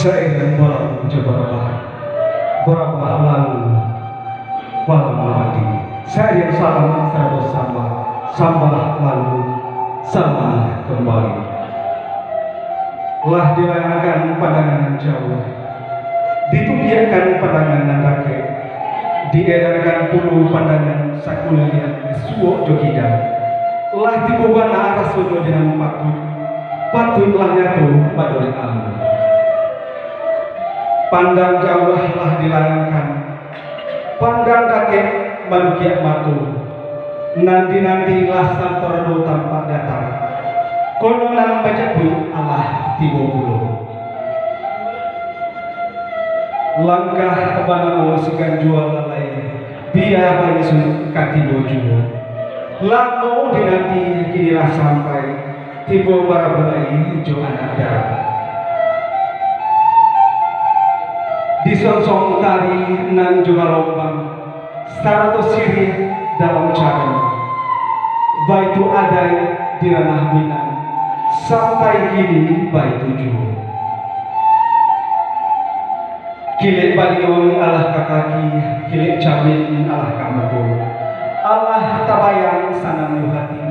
Seiring malam berabah lalu malam mati. Seiring salam terus sambah lalu sama kembali. Telah dilayangkan pandangan jauh, ditubiakan pandangan nandake, diedarkan puluh pandangan sakulian suwo jogida. Telah dibubana rasulnya dengan patutlah nyatu padori amu. Pandang jauh lah dilayangkan, pandang kakek manusia matu. Nanti lah samperdo tanpa datang, kononan baca bu Allah tibo bulu. Langkah banamu segan jual lalai, biar barisun kati bojuo. Lamu dinanti kinilah sampai, tibo para belai jo anak darah. Disonsong tari nan juga lombang, sarato sirih dalam cara. Baitu adai di ranah Minang, sampai kini baitu juo. Kilik balion alah kakaki, kilik camin alah kamago. Allah tabayang sanang hati,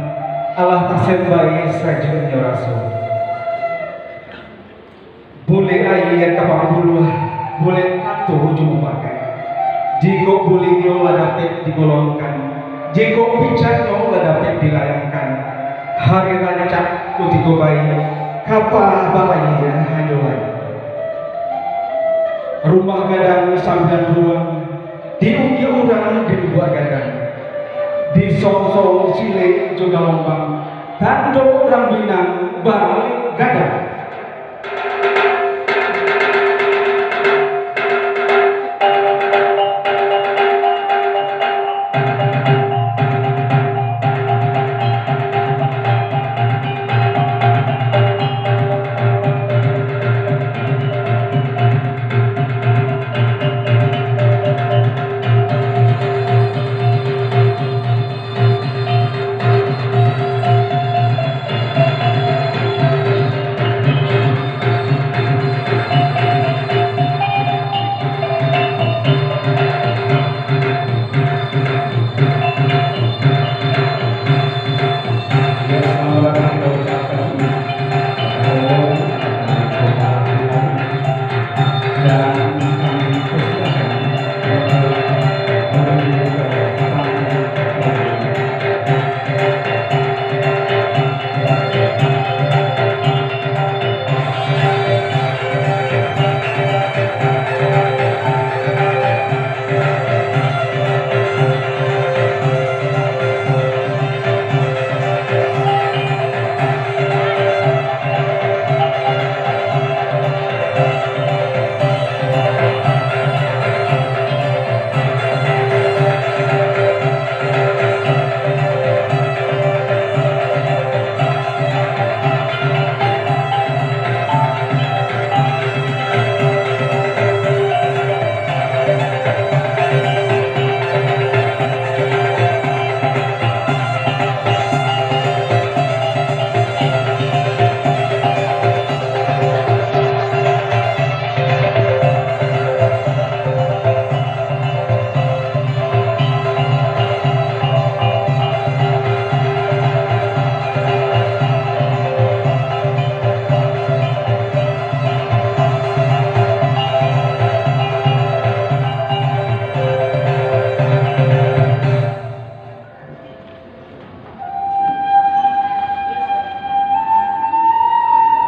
Allah tasembai saja nyoraso. Boleh ayat kapang buluh, boleh atuh ujung pakai. Jika bulingnya dapat digolongkan, jika bicaranya dapat dilayangkan. Hari rancak kutiku bayi, kapal balainya hanyolan. Rumah gadang sambilan ruang, diuji orang di dua gadang. Di song-song silek juga lombang, tanduk orang Minang balik gadang.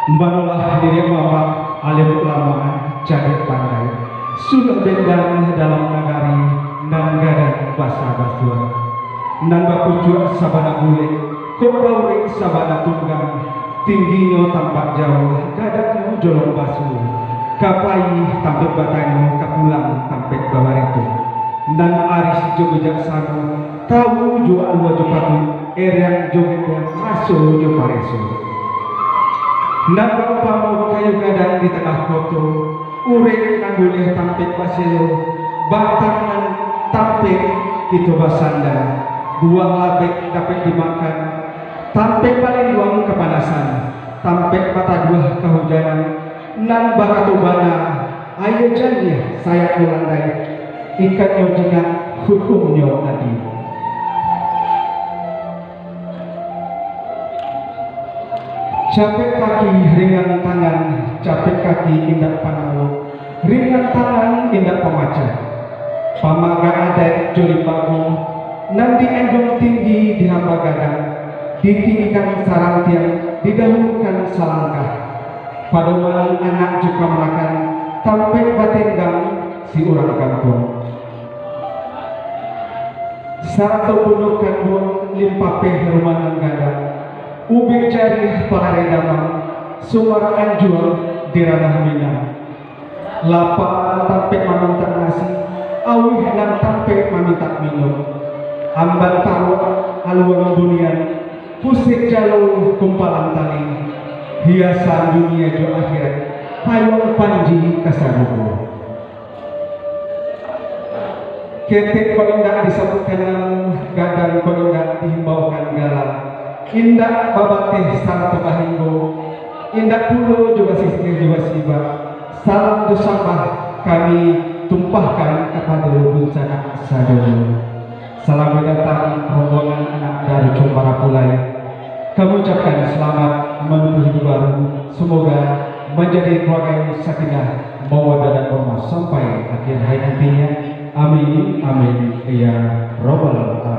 Mbanolah diri bapak alim ulama jadi pandai, sudah bendang dalam nagari nan gadang basa basuan, nan bakucuk sabana bulik, kopaurik sabana tunggang, tingginya tampak jauh, gadangnya jolong basu, kapai tampik batanya kapulang tampik bawaritu, nan aris jo bijaksana, tahu jo alwa jo patu, erang jo gedang raso jo pareso. Nampak pamau kayu gadang di tengah koto, urek nanggulih tampik paselo, batangan tampik gitu basanda, buah labek dapat dimakan, tampik paling buang kepanasan, tampik mata dua kehujanan, nan bakatubana ayo janji saya ulandai ikan yojina hukumnya tadi. Capek kaki ringan tangan, capek kaki indak panawo, ringan tangan indak pemaca. Pamaga adat joli bagung, nanti enjong tinggi di hamba gadang, ditinggikan sarang tiang, didahulukan salangkah. Padoman anak juga makan, tampek batenggang si orang kampung. Saratu pundukan buang limpapeh rumah nan gadang, ubik cari palare damang, sumara anjual di ranah minang. Lapa tampek maminta nasi, awih dan tampek maminta minum. Amban tawa aluang bunian, pusik jalur kumpalan tali, hiasan dunia jo akhirat, hayang panji kasaruku. Ketik kolonggak disebutkan gadang kolonggak dihimbaukan galang, indak babatih sarata bahinggo, indak puluh juga sistir juga siba. Salam dosabah kami tumpahkan kepada bencana sadulu. Salam datang rombongan anak dari Cumbara Pulai. Kami ucapkan selamat menuju hidup baru. Semoga menjadi keluarga yang sakinah, mawaddah dan rahmah sampai akhir hayat nantinya. Amin, amin, ya Rabbal alamin.